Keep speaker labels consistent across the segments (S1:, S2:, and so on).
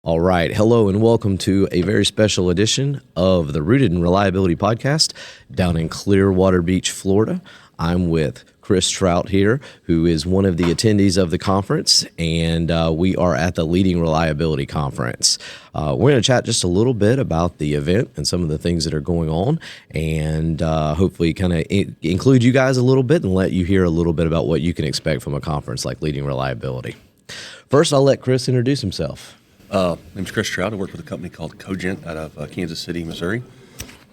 S1: All right. Hello and welcome to a very special edition of the Rooted in Reliability podcast down in Clearwater Beach, Florida. I'm with Chris Troutt here, who is one of the attendees of the conference, and we are at the Leading Reliability Conference. We're going to chat just a little bit about the event and some of the things that are going on, and hopefully kind of include you guys a little bit and let you hear a little bit about what you can expect from a conference like Leading Reliability. First, I'll let Chris introduce himself.
S2: My name's Chris Troutt. I work with a company called Cogent out of Kansas City, Missouri.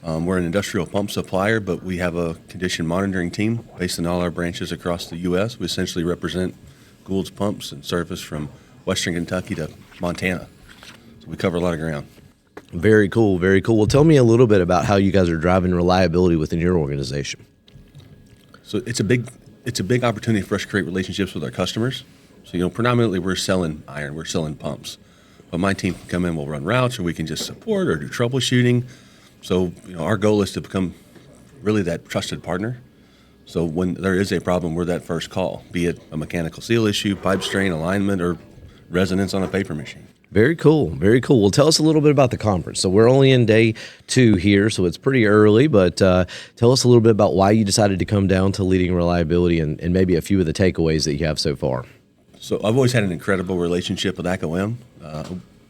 S2: We're an industrial pump supplier, but we have a condition monitoring team based in all our branches across the U.S. We essentially represent Gould's Pumps and service from western Kentucky to Montana. So we cover a lot of ground.
S1: Very cool, very cool. Well, tell me a little bit about how you guys are driving reliability within your organization.
S2: So it's a big opportunity for us to create relationships with our customers. So, predominantly we're selling iron, we're selling pumps. But my team can come in, we'll run routes, or we can just support or do troubleshooting. So, our goal is to become really that trusted partner. So when there is a problem, we're that first call, be it a mechanical seal issue, pipe strain, alignment, or resonance on a paper machine.
S1: Very cool, very cool. Well, tell us a little bit about the conference. So we're only in day 2 here, so it's pretty early, but tell us a little bit about why you decided to come down to Leading Reliability and maybe a few of the takeaways that you have so far.
S2: So I've always had an incredible relationship with ACOM.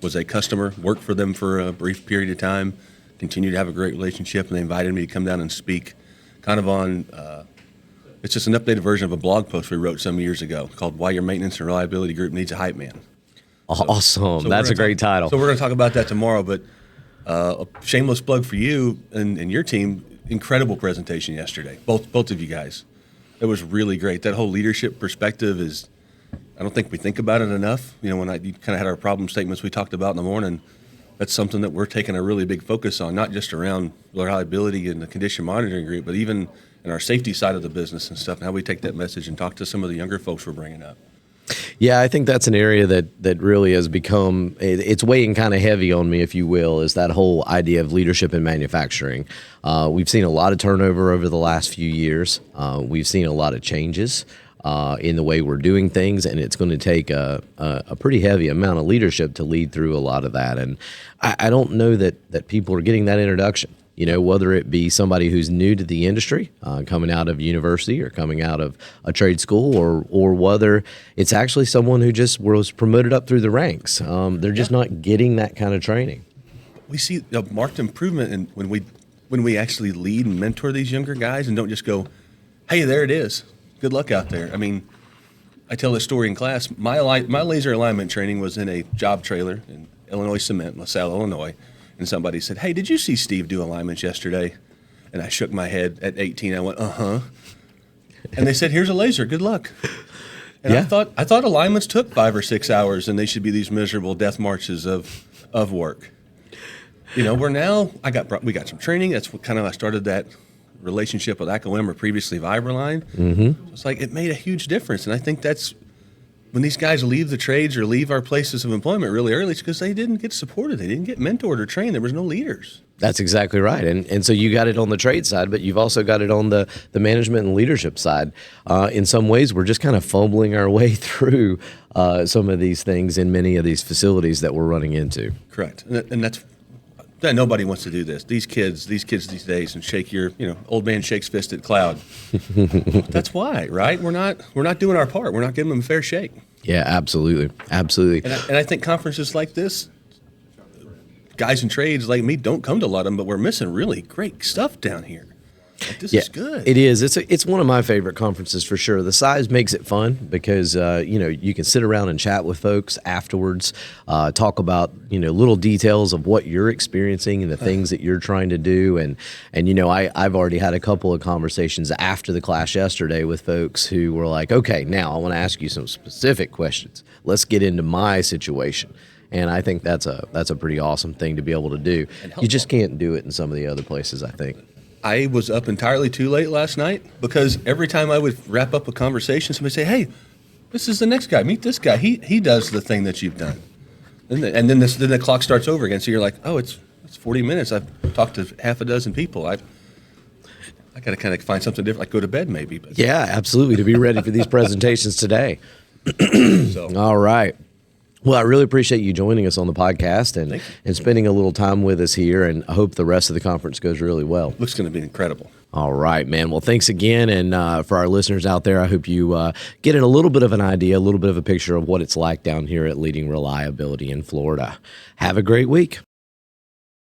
S2: Was a customer, worked for them for a brief period of time, continued to have a great relationship, and they invited me to come down and speak kind of on, it's just an updated version of a blog post we wrote some years ago called Why Your Maintenance and Reliability Group Needs a Hype Man.
S1: Awesome. So that's a great title.
S2: So we're going to talk about that tomorrow, but a shameless plug for you and your team. Incredible presentation yesterday, both of you guys. It was really great. That whole leadership perspective is, I don't think we think about it enough. When you kind of had our problem statements we talked about in the morning, that's something that we're taking a really big focus on, not just around reliability and the condition monitoring group, but even in our safety side of the business and stuff, and how we take that message and talk to some of the younger folks we're bringing up.
S1: Yeah, I think that's an area that really has become, it's weighing kind of heavy on me, if you will, is that whole idea of leadership in manufacturing. We've seen a lot of turnover over the last few years. We've seen a lot of changes in the way we're doing things, and it's going to take a pretty heavy amount of leadership to lead through a lot of that. And I don't know that people are getting that introduction, whether it be somebody who's new to the industry, coming out of university or coming out of a trade school, or whether it's actually someone who just was promoted up through the ranks. They're just not getting that kind of training.
S2: We see a marked improvement when we actually lead and mentor these younger guys and don't just go, hey, there it is. Good luck out there. I mean, I tell this story in class. My laser alignment training was in a job trailer in Illinois Cement, LaSalle, Illinois, and somebody said, hey, did you see Steve do alignments yesterday? And I shook my head at 18. I went, uh-huh. And they said, here's a laser. Good luck. And yeah. I thought alignments took 5 or 6 hours, and they should be these miserable death marches of work. We're now, we got some training. That's what kind of I started that relationship with ACOM or previously Viberline. Mm-hmm. It's like it made a huge difference, and I think that's when these guys leave the trades or leave our places of employment really early, it's because they didn't get supported, they didn't get mentored or trained. There was no leaders. That's
S1: exactly right, and so you got it on the trade side, but you've also got it on the management and leadership side. In some ways, we're just kind of fumbling our way through some of these things in many of these facilities that we're running into.
S2: Correct, and that's. Nobody wants to do this. These kids these days, and shake your, old man shakes fist at cloud. That's why, right? We're not doing our part. We're not giving them a fair shake.
S1: Yeah, absolutely.
S2: And I think conferences like this, guys in trades like me don't come to a lot of them, but we're missing really great stuff down here. This is good.
S1: It is. It's one of my favorite conferences for sure. The size makes it fun because you can sit around and chat with folks afterwards, talk about little details of what you're experiencing and the things that you're trying to do. And I've already had a couple of conversations after the class yesterday with folks who were like, okay, now I want to ask you some specific questions. Let's get into my situation. And I think that's a pretty awesome thing to be able to do. You just can't do it in some of the other places, I think.
S2: I was up entirely too late last night because every time I would wrap up a conversation, somebody say, hey, this is the next guy. Meet this guy. He does the thing that you've done. And then the clock starts over again. So you're like, oh, it's 40 minutes. I've talked to half a dozen people. I got to kind of find something different, like go to bed maybe. But.
S1: Yeah, absolutely, to be ready for these presentations today. All right. Well, I really appreciate you joining us on the podcast and spending a little time with us here. And I hope the rest of the conference goes really well.
S2: Looks going to be incredible.
S1: All right, man. Well, thanks again. And for our listeners out there, I hope you get a little bit of an idea, a little bit of a picture of what it's like down here at Leading Reliability in Florida. Have a great week.